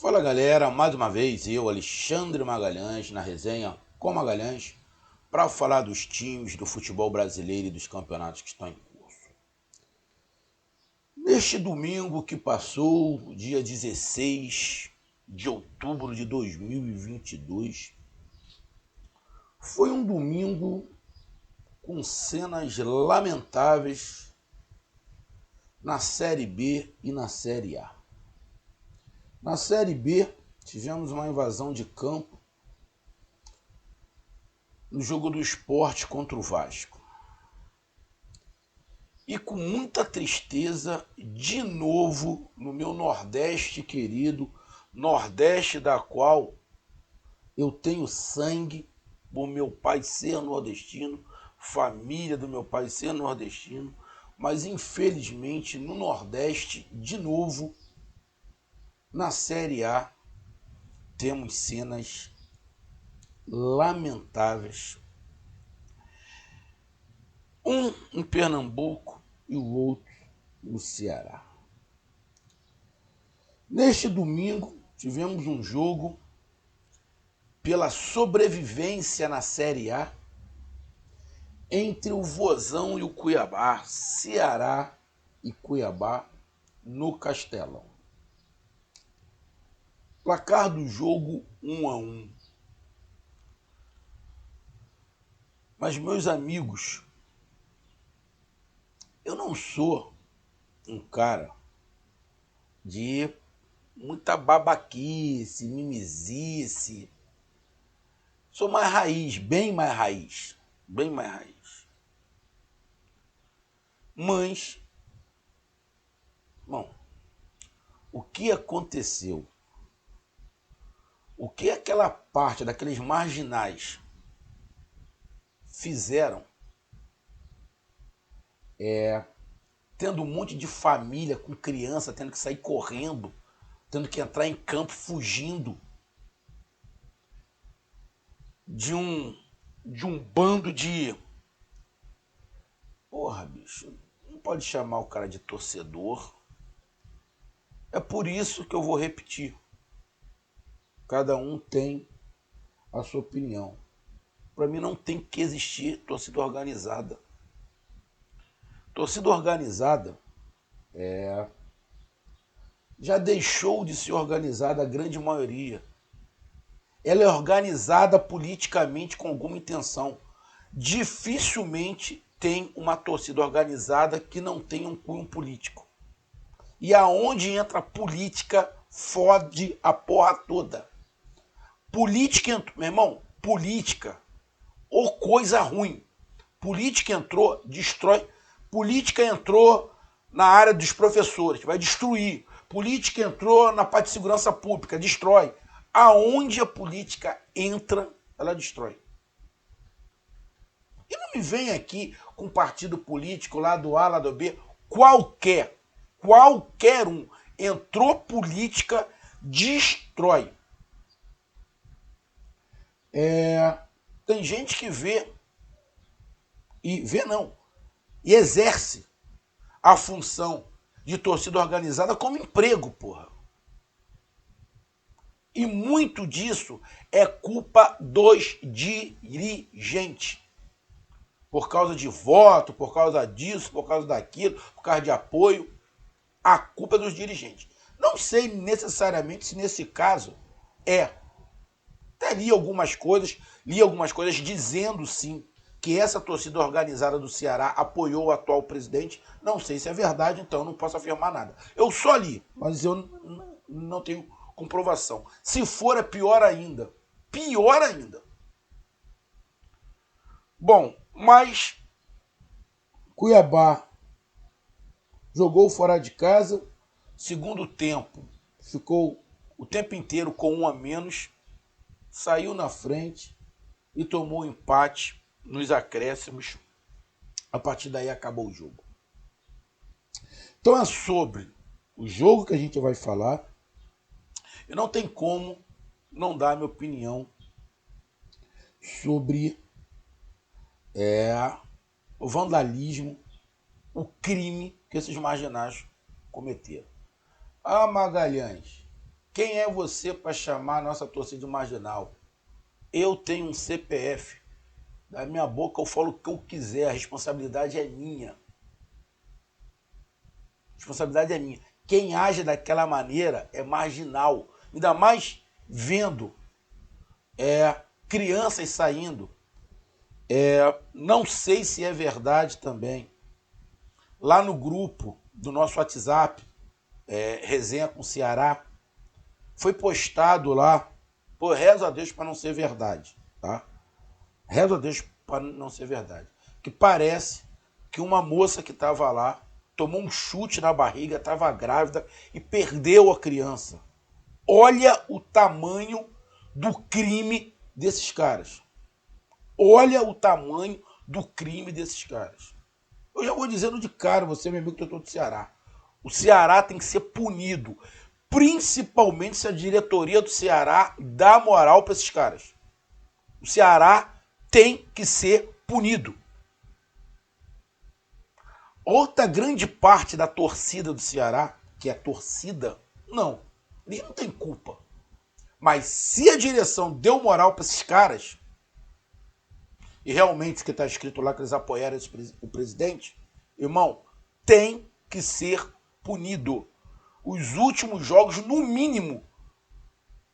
Fala galera, mais uma vez eu, Alexandre Magalhães, na resenha com Magalhães, para falar dos times do futebol brasileiro e dos campeonatos que estão em curso. Neste domingo que passou, dia 16 de outubro de 2022, foi um domingo com cenas lamentáveis na Série B e na Série A. Na Série B, tivemos uma invasão de campo no jogo do Sport contra o Vasco. E com muita tristeza, de novo, no meu Nordeste querido, Nordeste da qual eu tenho sangue, por meu pai ser nordestino, família do meu pai ser nordestino, mas infelizmente no Nordeste, de novo, na Série A, temos cenas lamentáveis. Um em Pernambuco e o outro no Ceará. Neste domingo, tivemos um jogo pela sobrevivência na Série A entre o Vozão e o Cuiabá, Ceará e Cuiabá, no Castelão. Placar do jogo 1-1. Mas, meus amigos, eu não sou um cara de muita babaquice, mimizice. Sou mais raiz, bem mais raiz. Bem mais raiz. Mas, bom, o que aconteceu? O que aquela parte daqueles marginais fizeram tendo um monte de família com criança, tendo que sair correndo, tendo que entrar em campo fugindo de um bando de... Porra, bicho, não pode chamar o cara de torcedor. É por isso que eu vou repetir. Cada um tem a sua opinião. Para mim não tem que existir torcida organizada. Torcida organizada já deixou de ser organizada a grande maioria. Ela é organizada politicamente com alguma intenção. Dificilmente tem uma torcida organizada que não tenha um cunho político. E aonde entra a política, fode a porra toda. Política, meu irmão, política, ou coisa ruim. Política entrou, destrói. Política entrou na área dos professores, vai destruir. Política entrou na parte de segurança pública, destrói. Aonde a política entra, ela destrói. E não me vem aqui com partido político, lado A, lado B, qualquer um. Entrou política, destrói. Tem gente que vê e exerce a função de torcida organizada como emprego, porra. E muito disso é culpa dos dirigentes. Por causa de voto, por causa disso, por causa daquilo, por causa de apoio. A culpa é dos dirigentes. Não sei necessariamente se nesse caso é. Até li algumas coisas dizendo sim que essa torcida organizada do Ceará apoiou o atual presidente. Não sei se é verdade, então não posso afirmar nada. Eu só li, mas eu não tenho comprovação. Se for, é pior ainda. Pior ainda. Bom, mas Cuiabá jogou fora de casa. Segundo tempo, ficou o tempo inteiro com um a menos. Saiu na frente e tomou um empate nos acréscimos. A partir daí acabou o jogo. Então é sobre o jogo que a gente vai falar. E não tem como não dar a minha opinião sobre o vandalismo, o crime que esses marginais cometeram. Ah, Magalhães, Quem é você para chamar a nossa torcida de marginal? Eu tenho um CPF. Da minha boca eu falo o que eu quiser. A responsabilidade é minha. A responsabilidade é minha. Quem age daquela maneira é marginal. Ainda mais vendo crianças saindo. Não sei se é verdade também. Lá no grupo do nosso WhatsApp, Resenha com Ceará, foi postado lá, pô, rezo a Deus para não ser verdade, tá? Rezo a Deus para não ser verdade. Que parece que uma moça que estava lá tomou um chute na barriga, estava grávida e perdeu a criança. Olha o tamanho do crime desses caras. Olha o tamanho do crime desses caras. Eu já vou dizendo de cara, você, meu amigo torcedor do Ceará. O Ceará tem que ser punido. Principalmente se a diretoria do Ceará dá moral para esses caras. O Ceará tem que ser punido. Outra grande parte da torcida do Ceará, que é torcida, não. Eles não têm culpa. Mas se a direção deu moral para esses caras, e realmente o que está escrito lá que eles apoiaram o presidente, irmão, tem que ser punido. Os últimos jogos, no mínimo,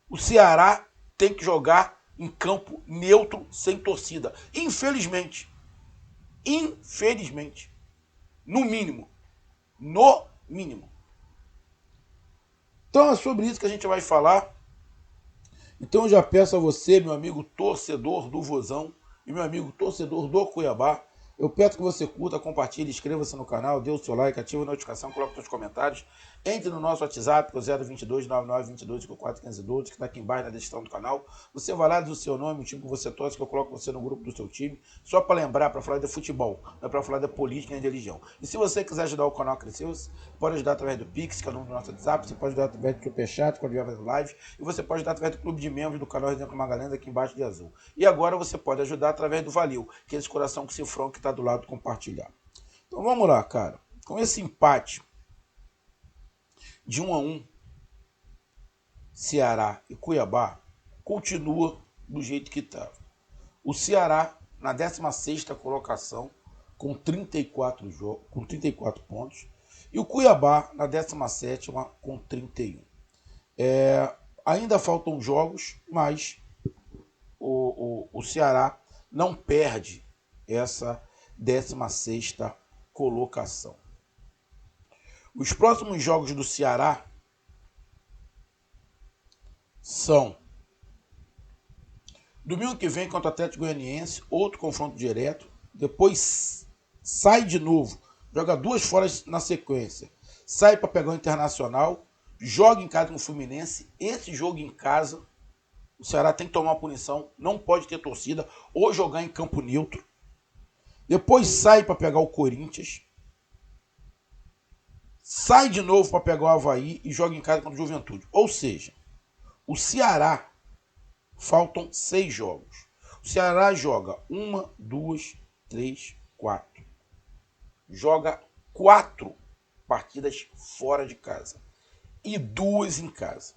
o Ceará tem que jogar em campo neutro, sem torcida. Infelizmente. Infelizmente. No mínimo. No mínimo. Então é sobre isso que a gente vai falar. Então eu já peço a você, meu amigo torcedor do Vozão e meu amigo torcedor do Cuiabá, eu peço que você curta, compartilhe, inscreva-se no canal, dê o seu like, ative a notificação, coloque seus comentários, entre no nosso WhatsApp, que é o 022 9922 541512, que está aqui embaixo na descrição do canal. Você vai lá, diz o seu nome, o time que você torce, que eu coloco você no grupo do seu time, só para lembrar, para falar de futebol, não é para falar da política nem de religião. E se você quiser ajudar o canal a crescer, você pode ajudar através do Pix, que é o nome do nosso WhatsApp, você pode ajudar através do Superchat, quando estiver fazendo live, e você pode ajudar através do clube de membros do canal Resenha com Magalhães, aqui embaixo de azul. E agora você pode ajudar através do Valeu, que é esse coração com cifrão que está do lado compartilhar. Então vamos lá, cara. Com esse empate de 1-1, Ceará e Cuiabá continua do jeito que estava. O Ceará na 16ª colocação com 34 pontos e o Cuiabá na 17ª com 31. Ainda faltam jogos, mas o Ceará não perde essa 16ª colocação. Os próximos jogos do Ceará são domingo que vem contra o Atlético Goianiense, outro confronto direto, depois sai de novo, joga 2 fora na sequência, sai para pegar o Internacional, joga em casa com o Fluminense. Esse jogo em casa, o Ceará tem que tomar uma punição, não pode ter torcida ou jogar em campo neutro. Depois sai para pegar o Corinthians, sai de novo para pegar o Avaí e joga em casa contra o Juventude. Ou seja, o Ceará, faltam 6 jogos. O Ceará joga 1, 2, 3, 4. Joga 4 partidas fora de casa e 2 em casa.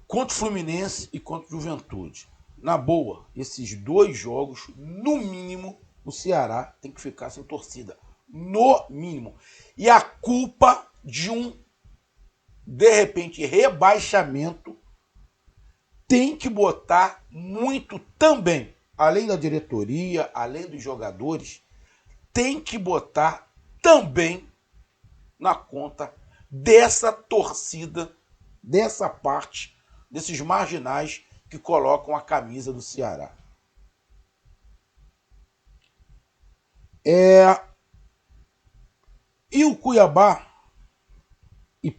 Contra o Fluminense e contra o Juventude. Na boa, esses 2 jogos, no mínimo, o Ceará tem que ficar sem torcida. No mínimo. E a culpa de de repente, rebaixamento tem que botar muito também, além da diretoria, além dos jogadores, tem que botar também na conta dessa torcida, dessa parte, desses marginais que colocam a camisa do Ceará. E o Cuiabá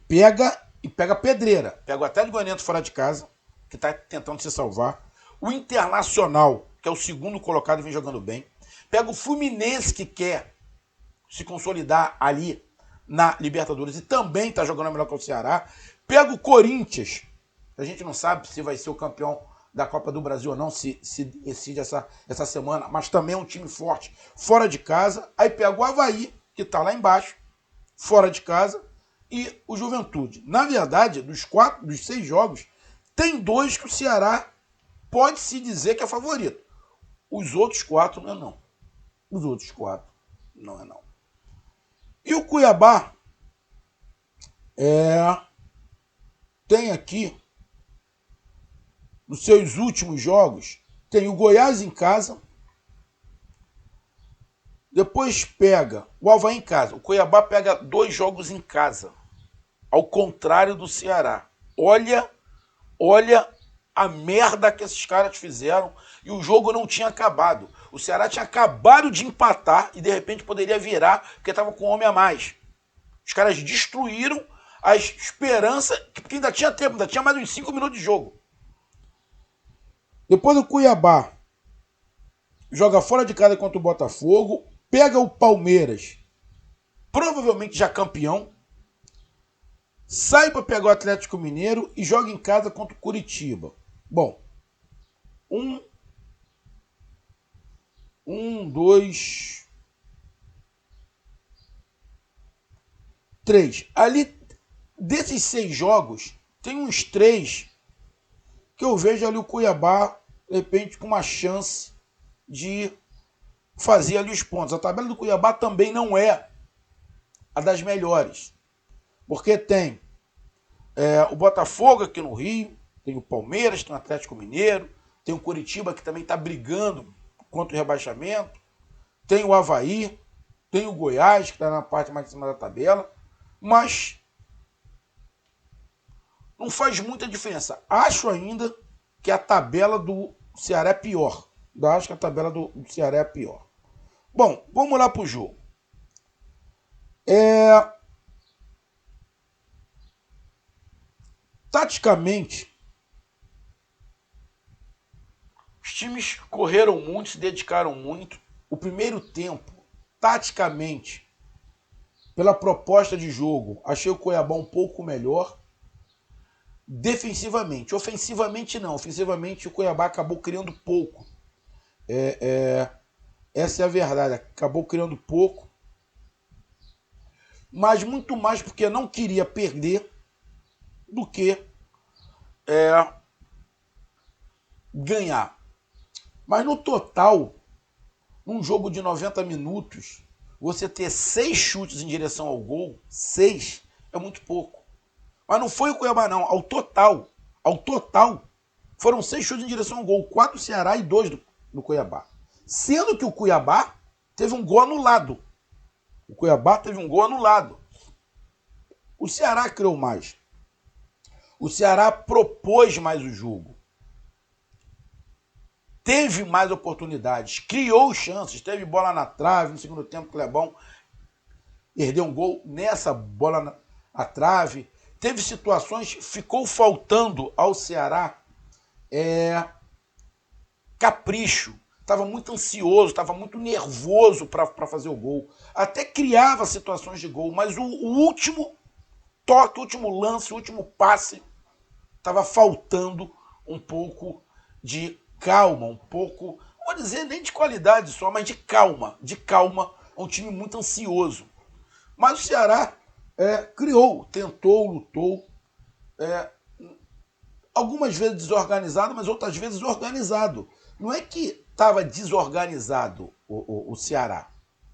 pega pedreira. Pega o Atlético Goianiense fora de casa, que está tentando se salvar. O Internacional, que é o segundo colocado e vem jogando bem. Pega o Fluminense, que quer se consolidar ali na Libertadores e também está jogando melhor que o Ceará. Pega o Corinthians, a gente não sabe se vai ser o campeão da Copa do Brasil ou não, se decide essa semana, mas também é um time forte fora de casa. Aí pega o Avaí, que está lá embaixo, fora de casa, e o Juventude. Na verdade, dos 6 jogos, tem 2 que o Ceará pode-se dizer que é favorito. Os outros 4 não é não. Os outros 4 não é não. E o Cuiabá tem aqui, nos seus últimos jogos, tem o Goiás em casa, depois pega o Avaí em casa. O Cuiabá pega 2 jogos em casa, ao contrário do Ceará. Olha a merda que esses caras fizeram e o jogo não tinha acabado. O Ceará tinha acabado de empatar e de repente poderia virar porque estava com um homem a mais. Os caras destruíram a esperança, porque ainda tinha tempo, ainda tinha mais uns 5 minutos de jogo. Depois o Cuiabá joga fora de casa contra o Botafogo, pega o Palmeiras, provavelmente já campeão, sai para pegar o Atlético Mineiro e joga em casa contra o Curitiba. Bom, 2, 3. Ali, desses 6 jogos, tem uns 3 que eu vejo ali o Cuiabá, de repente, com uma chance de fazer ali os pontos. A tabela do Cuiabá também não é a das melhores, porque tem o Botafogo aqui no Rio, tem o Palmeiras, tem o Atlético Mineiro, tem o Curitiba que também está brigando contra o rebaixamento, tem o Avaí, tem o Goiás, que está na parte mais de cima da tabela, mas não faz muita diferença. Acho ainda que a tabela do Ceará é pior. Acho que a tabela do Ceará é pior. Bom, vamos lá para o jogo. Taticamente, os times correram muito, se dedicaram muito. O primeiro tempo, taticamente, pela proposta de jogo, achei o Cuiabá um pouco melhor. Defensivamente. Ofensivamente, não. Ofensivamente, o Cuiabá acabou criando pouco. Essa é a verdade. Acabou criando pouco. Mas muito mais porque não queria perder do que ganhar. Mas no total, num jogo de 90 minutos, você ter 6 chutes em direção ao gol, 6 é muito pouco. Mas não foi o Cuiabá, não. Ao total, foram 6 chutes em direção ao gol. 4 do Ceará e 2 do Cuiabá. Sendo que o Cuiabá teve um gol anulado. O Ceará criou mais. O Ceará propôs mais o jogo. Teve mais oportunidades. Criou chances. Teve bola na trave. No segundo tempo, o Clebão perdeu um gol nessa bola na trave. Teve situações, ficou faltando ao Ceará capricho. Estava muito ansioso, estava muito nervoso para fazer o gol. Até criava situações de gol, mas o último toque, o último lance, o último passe, estava faltando um pouco de calma, um pouco, não vou dizer nem de qualidade só, mas de calma. É um time muito ansioso. Mas o Ceará criou, tentou, lutou, algumas vezes desorganizado, mas outras vezes organizado. Não é que estava desorganizado o Ceará.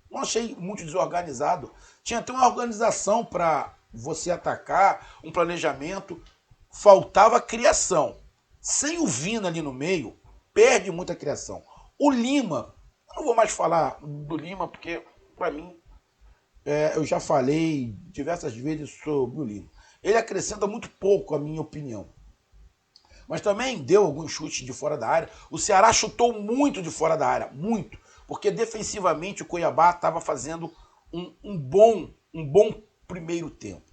Não achei muito desorganizado. Tinha até uma organização para você atacar, um planejamento. Faltava criação. Sem o Vina ali no meio, perde muita criação. O Lima, eu não vou mais falar do Lima, porque, para mim, eu já falei diversas vezes sobre o Lima. Ele acrescenta muito pouco, a minha opinião. Mas também deu alguns chutes de fora da área. O Ceará chutou muito de fora da área, muito. Porque defensivamente o Cuiabá estava fazendo um bom primeiro tempo.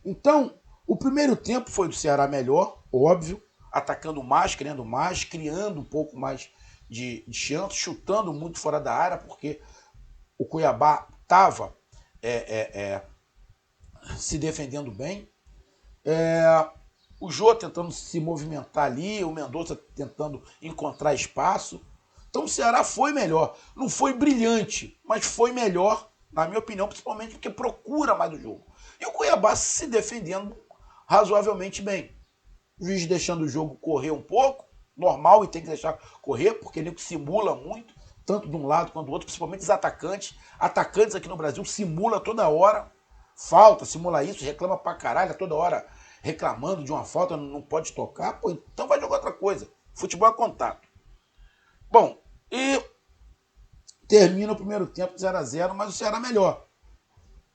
Então, o primeiro tempo foi do Ceará melhor, óbvio, atacando mais, criando um pouco mais de chance, chutando muito fora da área, porque o Cuiabá estava se defendendo bem. O Jô tentando se movimentar ali, o Mendonça tentando encontrar espaço. Então o Ceará foi melhor. Não foi brilhante, mas foi melhor, na minha opinião, principalmente porque procura mais o jogo. E o Cuiabá se defendendo razoavelmente bem. O juiz deixando o jogo correr um pouco, normal, e tem que deixar correr, porque ele simula muito, tanto de um lado quanto do outro, principalmente os atacantes. Atacantes aqui no Brasil simula toda hora, falta, simula isso, reclama pra caralho, toda hora reclamando de uma falta, não pode tocar, pô, então vai jogar outra coisa. Futebol é contato. Bom, e termina o primeiro tempo 0-0, mas o Ceará melhor.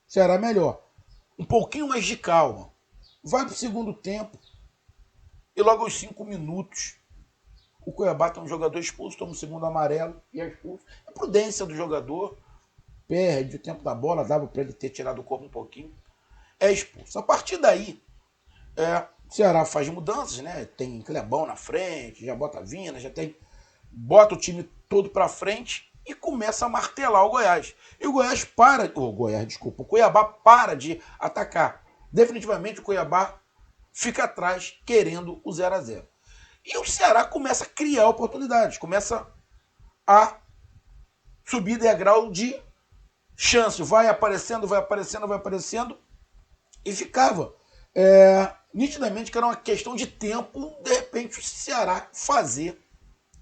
O Ceará melhor. Um pouquinho mais de calma. Vai pro segundo tempo e logo aos 5 minutos o Cuiabá tem um jogador expulso, toma um segundo amarelo e é expulso. A prudência do jogador, perde o tempo da bola, dava para ele ter tirado o corpo um pouquinho, é expulso. A partir daí, o Ceará faz mudanças, né? Tem Clebão na frente, já bota Vina, já tem... Bota o time todo para frente e começa a martelar o Goiás. E o Goiás para... o Cuiabá para de atacar. Definitivamente o Cuiabá fica atrás, querendo o 0-0. E o Ceará começa a criar oportunidades, começa a subir degrau de chance. Vai aparecendo, e ficava nitidamente que era uma questão de tempo, de repente, o Ceará fazer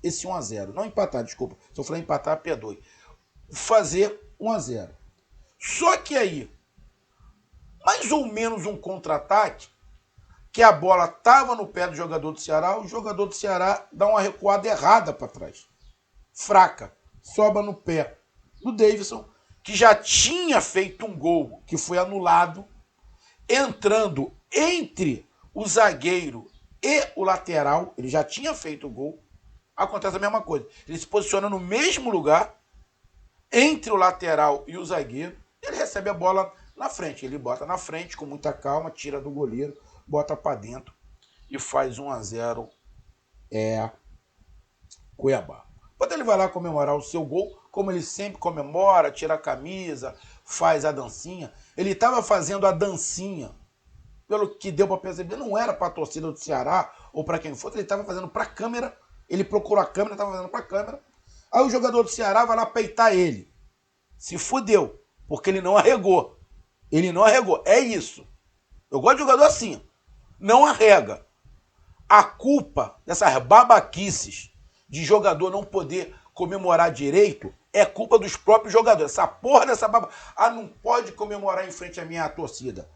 esse 1-0. Não empatar, desculpa. Se eu falar empatar, perdoe. Fazer 1-0. Só que aí, mais ou menos um contra-ataque, que a bola estava no pé do jogador do Ceará, o jogador do Ceará dá uma recuada errada para trás. Fraca. Sobra no pé do Davidson, que já tinha feito um gol que foi anulado, entrando entre o zagueiro e o lateral. Ele já tinha feito o gol. Acontece a mesma coisa. Ele se posiciona no mesmo lugar, entre o lateral e o zagueiro. Ele recebe a bola na frente. Ele bota na frente com muita calma, tira do goleiro, bota para dentro e faz 1-0 Cuiabá. Quando ele vai lá comemorar o seu gol, como ele sempre comemora, tira a camisa, faz a dancinha. Ele estava fazendo a dancinha, pelo que deu para perceber, não era para a torcida do Ceará ou para quem fosse, ele estava fazendo para a câmera. Ele procurou a câmera, estava fazendo para a câmera. Aí o jogador do Ceará vai lá peitar ele. Se fudeu, porque ele não arregou. Ele não arregou, é isso. Eu gosto de jogador assim, não arrega. A culpa dessas babaquices de jogador não poder comemorar direito é culpa dos próprios jogadores. Essa porra dessa baba... não pode comemorar em frente à minha torcida.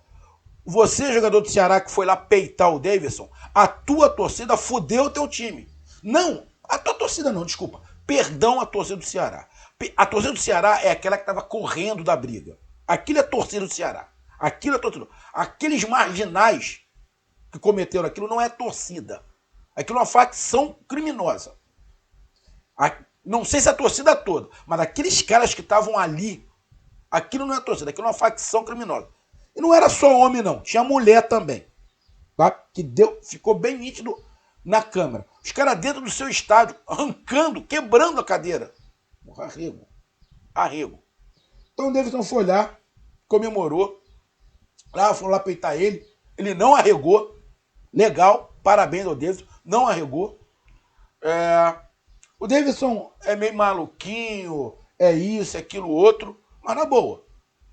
Você, jogador do Ceará, que foi lá peitar o Davidson, a tua torcida fudeu o teu time. Não, a tua torcida não, desculpa. Perdão a torcida do Ceará. A torcida do Ceará é aquela que estava correndo da briga. Aquilo é a torcida do Ceará. Aquilo é a torcida. Aqueles marginais que cometeram aquilo não é torcida. Aquilo é uma facção criminosa. Não sei se a torcida toda, mas aqueles caras que estavam ali, aquilo não é torcida, aquilo é uma facção criminosa. E não era só homem, não. Tinha mulher também. Tá? Que ficou bem nítido na câmera. Os caras dentro do seu estádio, arrancando, quebrando a cadeira. Arrego. Arrego. Então o Davidson foi lá, comemorou. Foi lá peitar ele. Ele não arregou. Legal. Parabéns ao Davidson. Não arregou. O Davidson é meio maluquinho. É isso, é aquilo, outro. Mas na boa.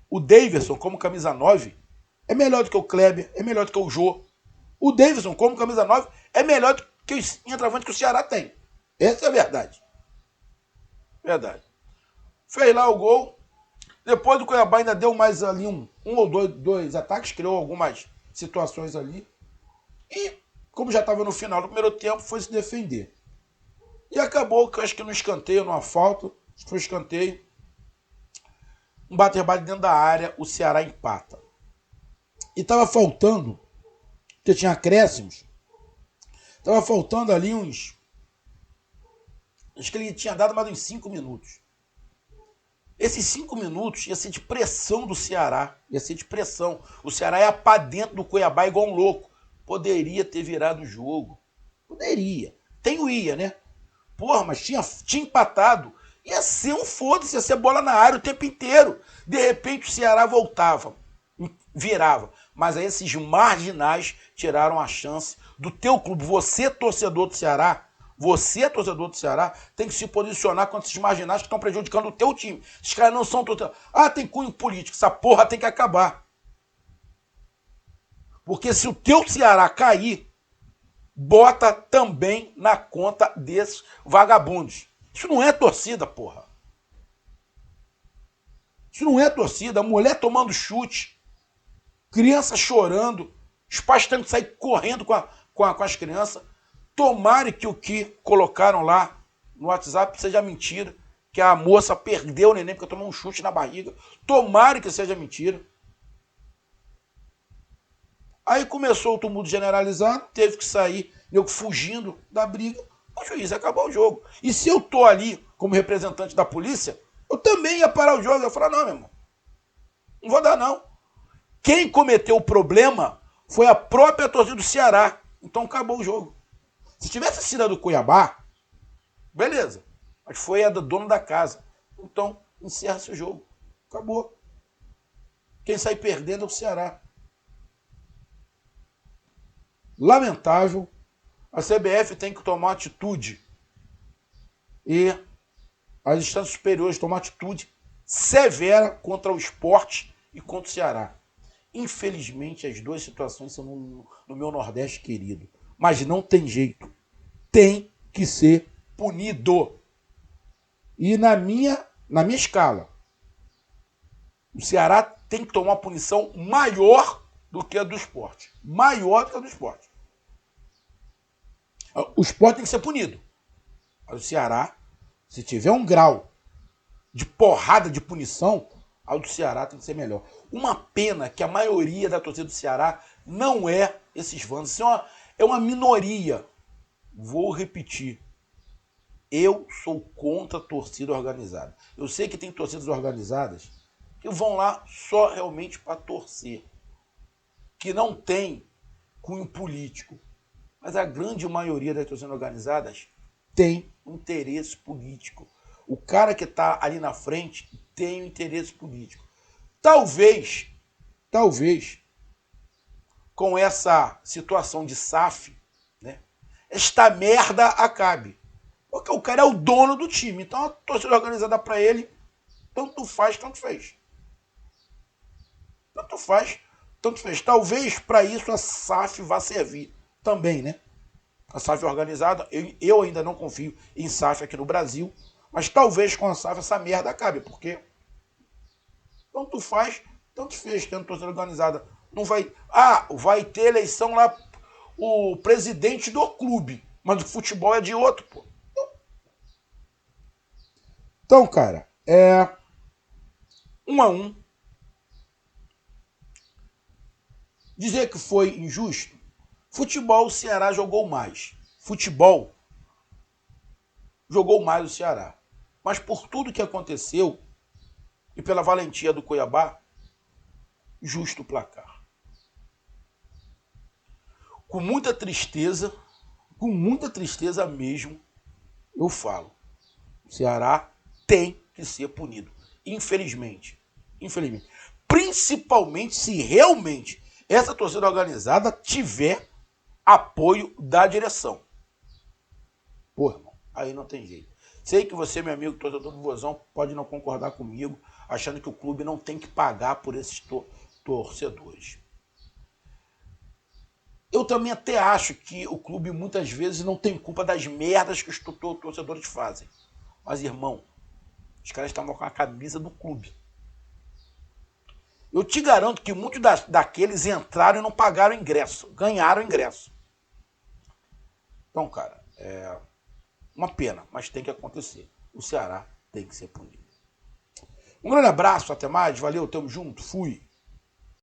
O Davidson, como camisa 9, é melhor do que o Kleber, é melhor do que o Jô. O Davidson, como camisa 9, é melhor do que o centroavante que o Ceará tem. Essa é a verdade. Verdade. Fez lá o gol. Depois do Cuiabá ainda deu mais ali um ou dois ataques, criou algumas situações ali. E, como já estava no final do primeiro tempo, foi se defender. E acabou, que eu acho que no escanteio, numa falta, acho que foi escanteio, um bate-rebate dentro da área, o Ceará empata. E estava faltando, porque tinha acréscimos, estava faltando ali uns... Acho que ele tinha dado mais uns 5 minutos. Esses 5 minutos ia ser de pressão do Ceará. Ia ser de pressão. O Ceará ia pra dentro do Cuiabá igual um louco. Poderia ter virado o jogo. Poderia. Tem o ia, né? Porra, mas tinha empatado. Ia ser um foda-se, ia ser bola na área o tempo inteiro. De repente o Ceará voltava, virava. Mas aí esses marginais tiraram a chance do teu clube. Você, torcedor do Ceará, tem que se posicionar contra esses marginais que estão prejudicando o teu time. Esses caras não são... tem cunho político. Essa porra tem que acabar. Porque se o teu Ceará cair, bota também na conta desses vagabundos. Isso não é torcida, porra. Isso não é torcida. A mulher tomando chute, criança chorando, os pais tendo que sair correndo com as crianças. Tomara que o que colocaram lá no WhatsApp seja mentira, que a moça perdeu o neném porque tomou um chute na barriga. Tomara que seja mentira. Aí começou o tumulto generalizado, teve que sair, eu fugindo da briga. O juiz acabou o jogo. E se eu tô ali como representante da polícia, eu também ia parar o jogo. Eu ia falar, não, meu irmão, não vou dar não. Quem cometeu o problema foi a própria torcida do Ceará. Então acabou o jogo. Se tivesse sido a do Cuiabá, beleza. Mas foi a do dono da casa. Então encerra-se o jogo. Acabou. Quem sai perdendo é o Ceará. Lamentável. A CBF tem que tomar atitude. E as instâncias superiores tomar atitude severa contra o esporte e contra o Ceará. Infelizmente, as duas situações são no meu Nordeste querido. Mas não tem jeito. Tem que ser punido. E na minha escala, o Ceará tem que tomar uma punição maior do que a do esporte. Maior do que a do esporte. O esporte tem que ser punido. Mas o Ceará, se tiver um grau de porrada de punição, a do Ceará tem que ser melhor. Uma pena que a maioria da torcida do Ceará não é esses vândalos. Isso é uma minoria. Vou repetir. Eu sou contra a torcida organizada. Eu sei que tem torcidas organizadas que vão lá só realmente para torcer. Que não tem cunho político. Mas a grande maioria das torcidas organizadas tem um interesse político. O cara que está ali na frente tem um interesse político. Talvez, com essa situação de SAF, né, esta merda acabe. Porque o cara é o dono do time. Então a torcida organizada para ele, tanto faz, tanto fez. Tanto faz, tanto fez. Talvez para isso a SAF vá servir também, né? A SAF organizada, eu ainda não confio em SAF aqui no Brasil, mas talvez com a SAF essa merda acabe, porque tanto faz, tanto fez, tendo torcida organizada. Não vai. Vai ter eleição lá, o presidente do clube, mas o futebol é de outro, pô. Então, cara, 1-1. Dizer que foi injusto. Futebol, o Ceará jogou mais. Futebol jogou mais o Ceará. Mas por tudo que aconteceu e pela valentia do Cuiabá, justo o placar. Com muita tristeza mesmo, eu falo. O Ceará tem que ser punido. Infelizmente. Principalmente se realmente essa torcida organizada tiver apoio da direção. Pô, irmão, aí não tem jeito. Sei que você, meu amigo, torcedor do Vozão, pode não concordar comigo, achando que o clube não tem que pagar por esses torcedores. Eu também até acho que o clube muitas vezes não tem culpa das merdas que os torcedores fazem. Mas, irmão, os caras estavam com a camisa do clube. Eu te garanto que muitos daqueles entraram e não pagaram ingresso, ganharam ingresso. Então, cara, é uma pena, mas tem que acontecer. O Ceará tem que ser punido. Um grande abraço, até mais, valeu, tamo junto, fui.